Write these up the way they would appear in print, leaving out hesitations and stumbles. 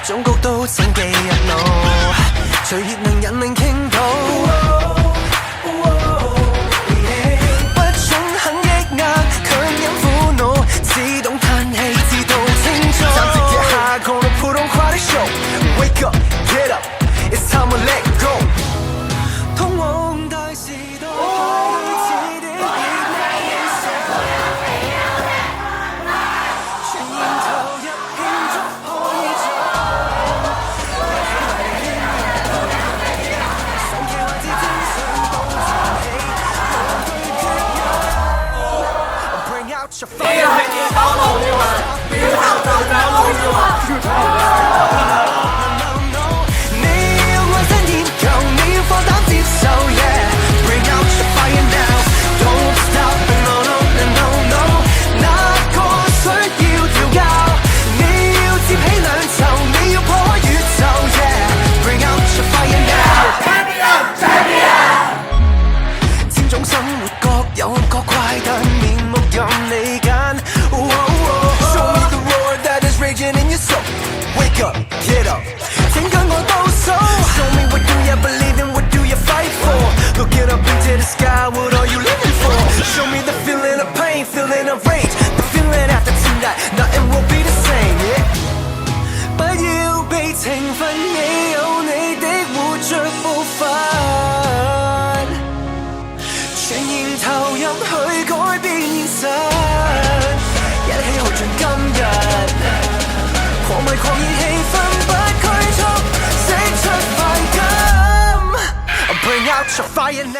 總局都請記入腦，隨熱能引領傾倒。不總很抑壓，強忍苦惱，只懂嘆氣，自動清楚。Time to get high, gonna put on quite a show. Wake up, get up, it's time to let go. 通往大時代排隊似的熱鬧影相，全然投入慶祝可以做。上期或至天上都撐起，對決有 Bring out your fire。 你係見到冇要啊，表後就走冇要啊。你要愛真熱求，你要放膽接受 Yeah Bring out your fire now Don't stop No no no no no 哪個需要調教你要接起兩頭你要破開宇宙 Yeah Bring out your fire now Champion Champion 千種生活各有各怪但面目任你揀 Show me the roar that is raging in your soul Wake up, get up 請跟我倒數 Show me what do you believe in, what do you fight for Looking up into the sky, what are you living for Show me the feeling of pain, feeling of rage The feeling after tonight, nothing will be the same yeah? 不要被懲罰你有你的活着步伐全然投入去改變現實一起耗盡今日狂迷狂熱氣氛不拘束釋出快感 Bring out your fire now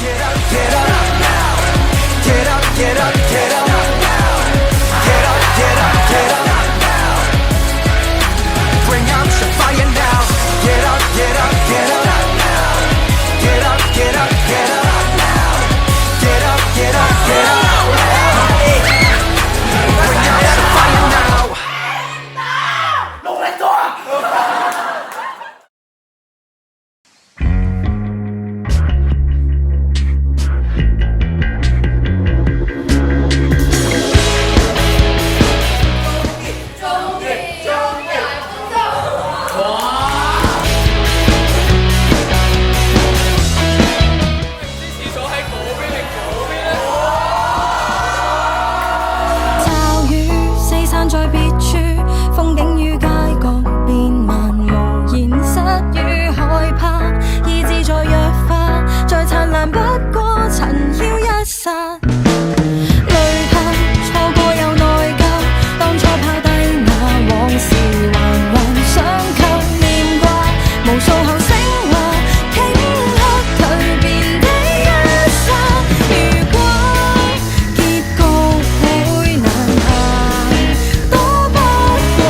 Get up, get up now Get up, get up, get up now Get up, get up, get up now Bring out your fire now Get up, get up, get up now Get up, get up, get up now Get up, get up, get up now Bring out your fire now 努力咗啊驟雨四散在別處，風景於街角變漫，無言失於害怕，意志在弱化，再燦爛不過塵囂一剎。淚下錯過有內疚，當初拋低那往事，環環相扣念掛，無數後升華，頃刻蛻變的一剎。如果結局會難行，多不過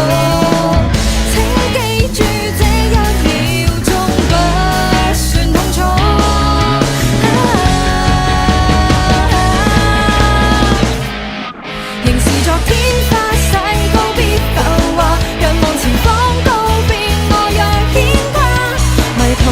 請記住這一秒鐘不算痛楚。仍是昨天發誓告別浮華，仰望前方告別我若牽掛，迷途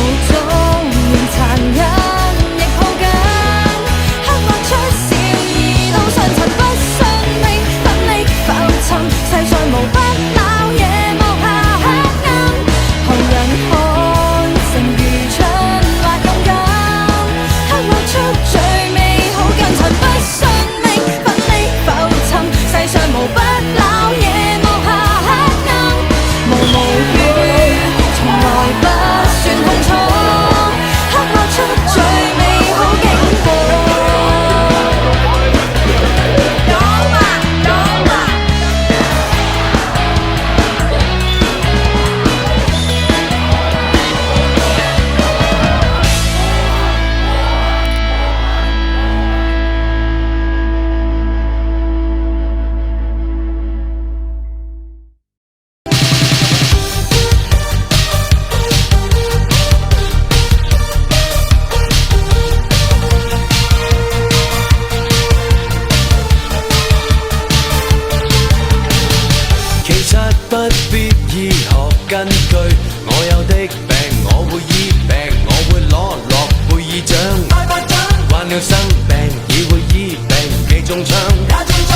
了生病，已會醫病，既中槍也中獎。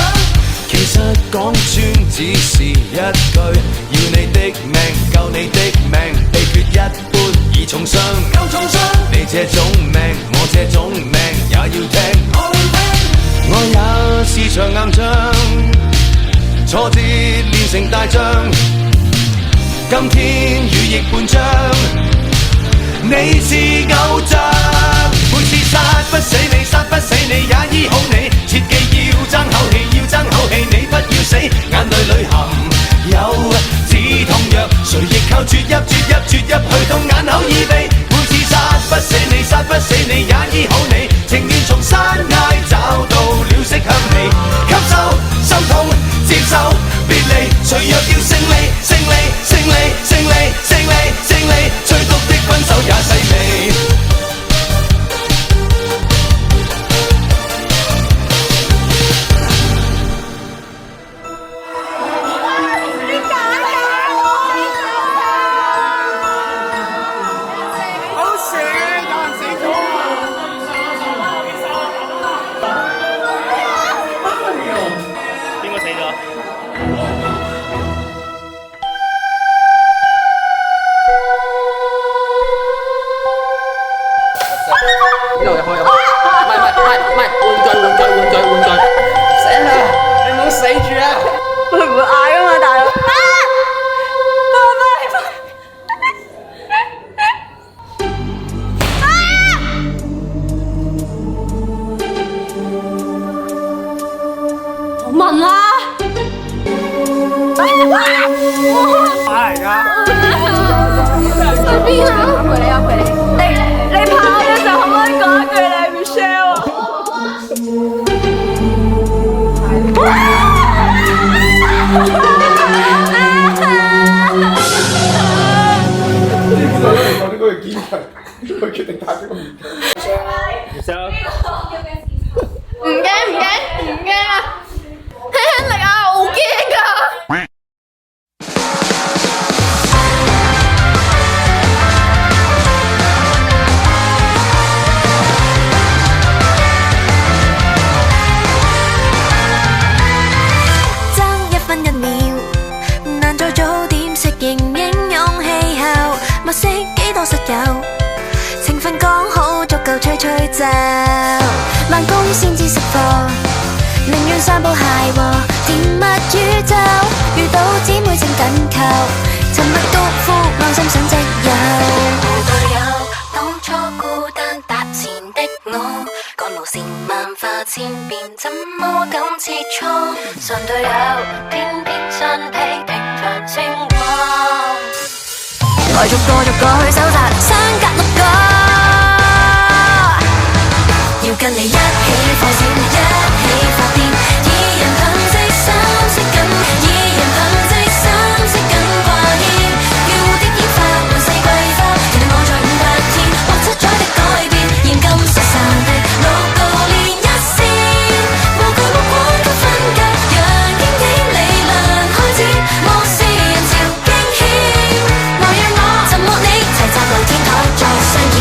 其實講穿只是一句，要你的命，救你的命，秘訣一般已重傷，夠重傷。你這種命，我這種命也要聽，我會聽。我也是場硬仗，挫折練成大將，今天羽翼半張，你是偶像。每次殺不死你，殺不死你，也醫好你。切記要爭口氣，要爭口氣，你不要死。眼淚裏含有止痛藥，誰亦靠啜泣啜泣啜泣去到眼口耳鼻。每次殺不死你，殺不死你，也醫好你。情願從山崖找到了色香味，吸收心痛，接受別離。誰若要勝利，勝利，勝利，勝利，勝利，勝利，最毒的分手也細味。逐個去搜查，相隔6個，要跟你一起放閃，一起發癲，二人憑藉三色緊，二人憑藉三色緊掛牽，叫蝴蝶演化換四季花，期待我在5、8天或7載的改變，現今失散的6個連一線，無懼目光給分隔，讓經典理論開展，莫視人潮驚險，來讓我沉默你，齊集來天台再相見。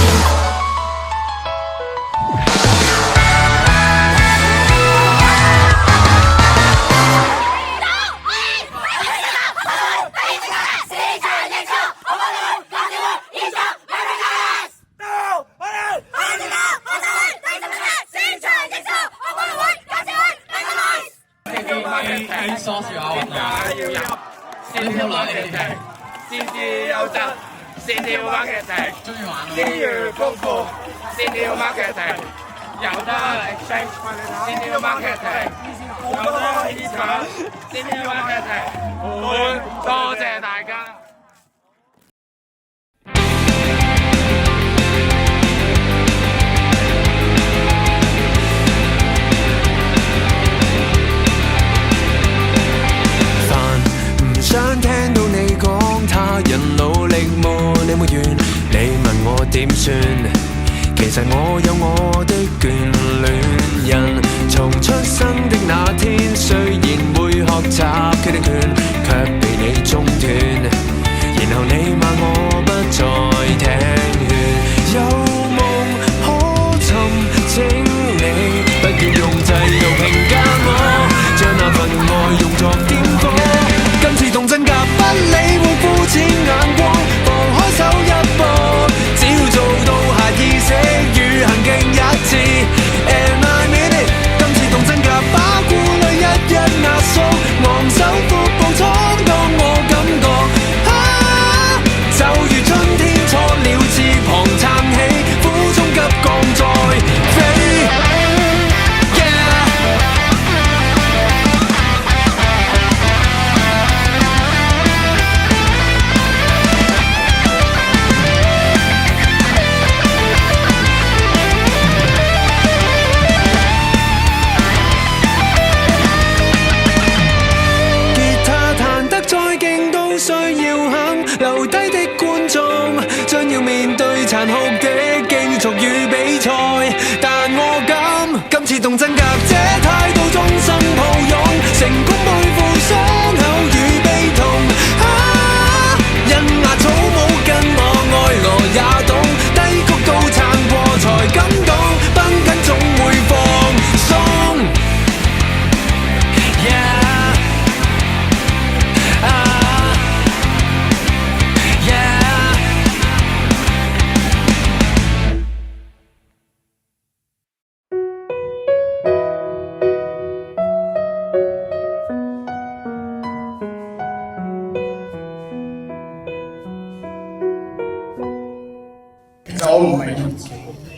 梳住下雲啊！要入線條馬劇情，線條有質，線條馬劇情，中意玩咯！資源豐富，線條馬劇情，有得 exchange， 線條馬劇情，有得現場，線條馬劇情，多謝大家。想聽到你講他人努力麼？你沒完，你問我點算？其實我有我的眷戀人，從出生的那天，雖然會學習決定權，卻被你中斷。然後你罵我不再聽勸，有夢可尋，請最殘酷的競逐與比賽，但我今次動真格，這態度終生抱擁，成功背負傷口與悲痛。因壓草帽跟我愛樂也懂，低谷都撐過才感動，繃緊總會放鬆。我唔明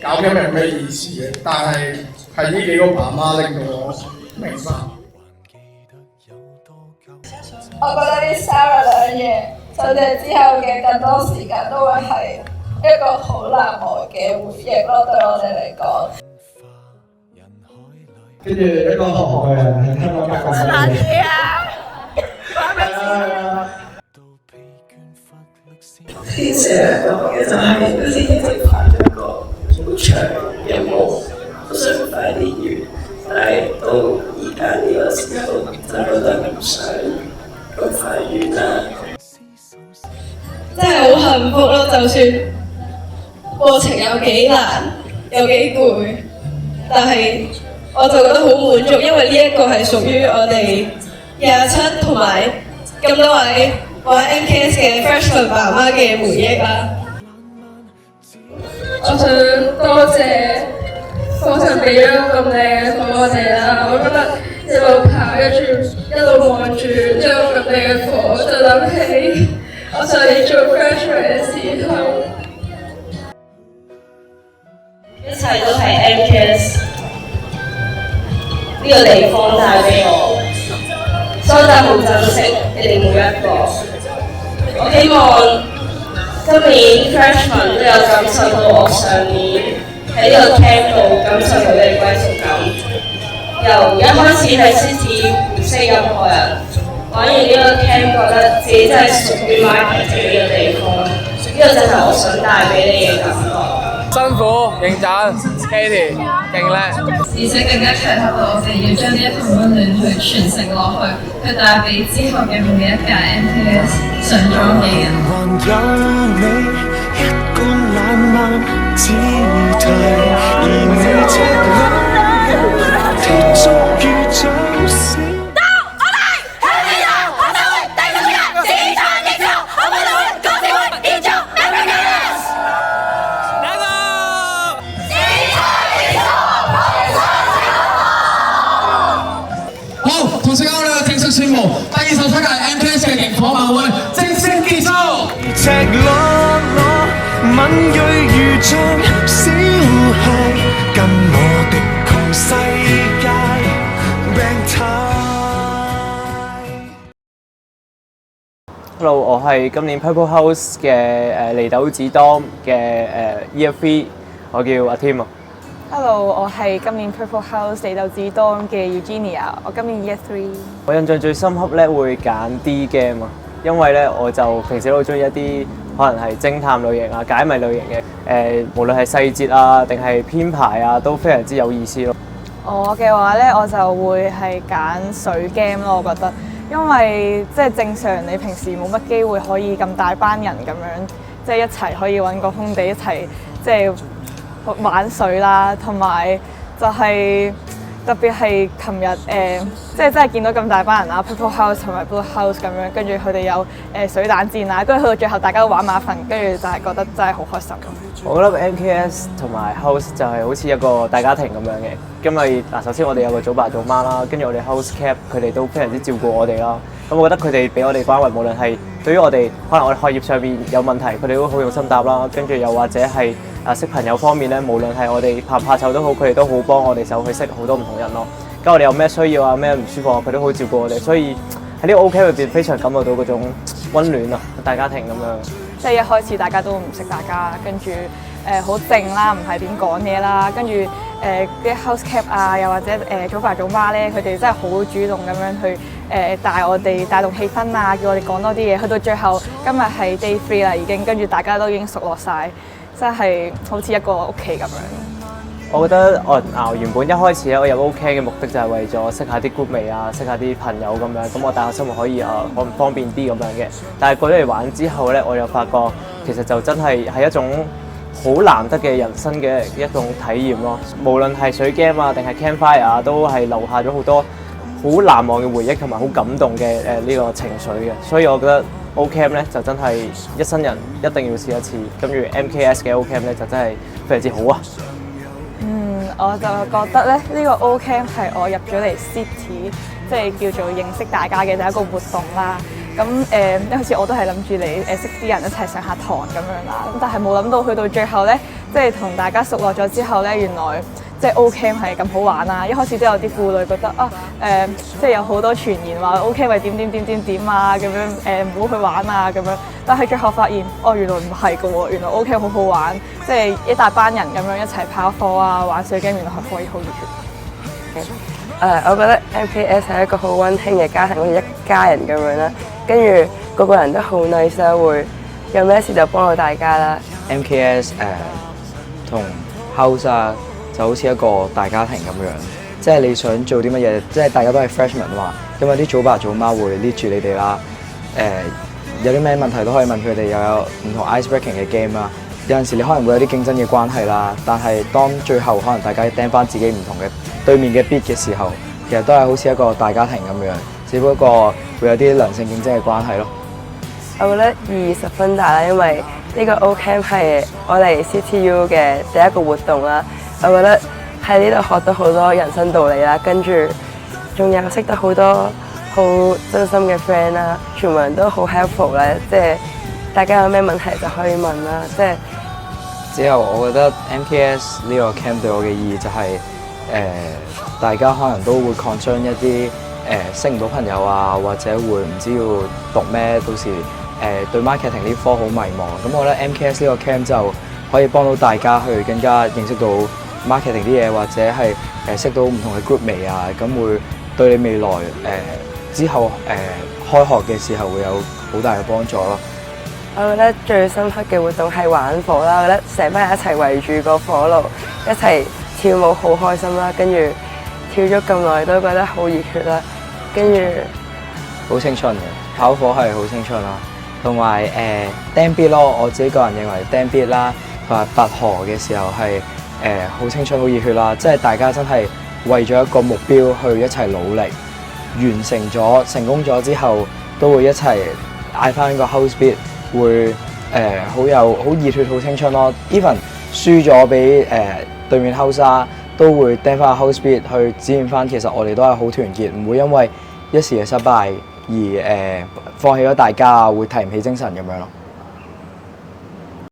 搞 game 係咩意思嘅，但係呢幾個爸媽令到我明白。我覺得呢3日2夜，甚至之後嘅更多時間都會係一個好難忘嘅回憶咯，對我哋嚟講。跟住一個學嘅人係香港教授嘅。天寫嚟講嘅就係好似一直排咗一個好長嘅任務，好想快啲完，但係到而家呢個時候就覺得唔想咁快完啦。真係好幸福咯！就算過程有幾難，有幾攰，但係我就覺得好滿足，因為呢一個係屬於我哋27同埋咁多位玩 MKS 嘅 freshman 爸媽嘅回憶啦。我想多謝課程俾咗咁靚嘅課我哋啦，我覺得一路跑跟住一路望住呢個咁靚嘅課，就諗起我上年做 freshman 嘅時候，一切都係 MKS 呢個地方帶俾我，所以真係好珍惜你哋每一個。我希望今年 freshman 都有感受到我上年喺呢個 camp 度感受到嘅歸屬感。由一開始係獅子唔識任何人，玩完呢個 camp 覺得自己真係屬於 market 呢個地方，呢個就係我想帶俾你嘅感覺。辛苦認真 ，Katie 勁叻。而且更加契合到我哋要將呢一份溫暖去傳承落去，去帶俾之後嘅每一屆 MKS 上莊嘅人。還有你一貫冷漠姿態，而你赤裸脫俗如早死。同時間我哋正式宣布，第27屆 MKS 嘅營火晚會正式結束。赤裸裸，敏鋭如像小孩，跟我敵抗世界病態。Hello， 我係今年 Purple House 嘅離島子當嘅Year 3，我叫阿 Tim 啊。Hello， 我係今年 Purple House 離島子當嘅 Eugenia， 我今年 Year 3。我印象最深刻咧會揀 D game 啊，因為咧我就平時都好中意一啲可能係偵探類型啊、解謎類型嘅無論係細節啊定係編排啊都非常之有意思咯。我嘅話咧我就會係揀水 game 咯，我覺得，因為即係正常你平時冇乜機會可以咁大班人咁樣，即係一齊可以揾個空地一齊即係玩水啦，同埋就係特別係琴日即係真係見到咁大班人啦 ，Purple House 同埋 Blue House 咁樣，跟住佢哋有水彈戰啊，跟住去到最後大家都玩埋一份，跟住就係覺得真係好開心。我覺得 MKS 同埋 House 就係好似一個大家庭咁樣嘅，因為首先我哋有個組爸組媽啦，跟住我哋 House Cap 佢哋都非常之照顧我哋啦。咁我覺得佢哋俾我哋關懷，無論係對於我哋可能我哋學業上面有問題，佢哋都好用心答啦。跟住又或者係識朋友方面咧，無論係我哋怕唔怕醜都好，佢哋都好幫我哋手去識好多唔同人咯。咁我哋有咩需要啊、咩唔舒服啊，佢都好照顧我哋。所以喺呢個 OK 裏邊，非常感覺到嗰種溫暖啊，大家庭咁樣。即係一開始大家都唔識大家，跟住好靜啦，唔係點講嘢啦，跟住啲 house cap 啊，又或者組爸組媽咧，佢哋真係好主動咁樣去帶我哋帶動氣氛啊，叫我哋講多啲嘢。去到最後今日係 day 3啦，已經跟住大家都已經熟絡晒，真係好似一個屋企咁樣。我覺得我原本一開始咧，我入 O Camp 嘅目的就係為咗識下啲 groupmate 啊，識下啲朋友咁樣，咁我大學生活可以方便啲咁樣嘅。但係過咗嚟玩之後咧，我又發覺其實就真係一種好難得嘅人生嘅一種體驗咯。無論係水 game 啊，定係 campfire 啊，都係留下咗好多好難忘嘅回憶同埋好感動嘅呢個情緒嘅。所以我覺得 O Camp 咧就真係一生人一定要試一次。跟住 MKS 嘅 O Camp 咧就真係非常之好啊！我就覺得咧，呢個 O Camp 係我入咗嚟 City， 即係叫做認識大家嘅第一個活動啦。咁一開始我都係諗住嚟識啲人一齊上下堂咁樣啦。咁但係冇諗到去到最後咧，即係同大家熟絡咗之後咧，原來即係 O Camp 係咁好玩啊！一開始都有啲顧慮，覺得即係有好多傳言話 O Camp 係點啊咁樣唔好去玩啊咁樣。但係最後發現，原來唔係㗎喎，原來 O Camp 好好玩，即係一大班人咁樣一齊跑課啊，玩水 game，原來係可以好熱血。我覺得 MKS 係一個好溫馨嘅家庭，好似一家人咁樣啦。跟住個個人都好 nice 啦，會有咩事就幫到大家啦。MKS 同 House 啊，就好似一個大家庭咁樣，即係你想做啲乜嘢，即係大家都係 freshman 啊嘛，咁有啲組爸組媽會 lead 住你哋啦。有啲咩問題都可以問佢哋，又有唔同 ice breaking 嘅 game 啦。有陣時你可能會有啲競爭嘅關係啦，但係當最後可能大家掟翻自己唔同嘅對面嘅 beat 嘅時候，其實都係好似一個大家庭咁樣，只不過會有啲良性競爭嘅關係咯。我覺得意義十分大啦，因為呢個 O Camp 係我嚟 CTU 嘅第一個活動啦。我覺得喺呢度學到好多人生道理啦，跟住仲有識得好多好真心嘅 friend 啦，全部人都好 helpful 啦，即係大家有咩問題就可以問啦，即係。之後我覺得 MKS 呢個 camp 對我嘅意義就係大家可能都會 concern 一啲識唔到朋友啊，或者會唔知要讀咩，到時對 marketing 呢科好迷茫。咁我覺得 MKS 呢個 camp 就可以幫到大家去更加認識到 marketing 啲嘢，或者係識到唔同嘅 groupmate 啊，咁會對你未來之後開學嘅時候會有好大嘅幫助咯。我覺得最深刻嘅活動係玩火啦，我覺得成班人一齊圍住個火爐一齊跳舞好開心啦，跟住跳咗咁耐都覺得好熱血啦，跟住好青春嘅跑火係好青春啦，同埋Dam Beat 咯，我自己個人認為 Dam Beat 啦同埋拔河嘅時候係好青春好熱血啦，即係大家真係為咗一個目標去一齊努力，完成功咗之後都會一齊嗌翻個 house beat。會好熱血好青春咯 ，even 輸咗俾對面 house 啊，都會掟翻個 house beat 去展現翻，其實我哋都係好團結，唔會因為一時嘅失敗而放棄咗大家啊，會提唔起精神咁樣咯。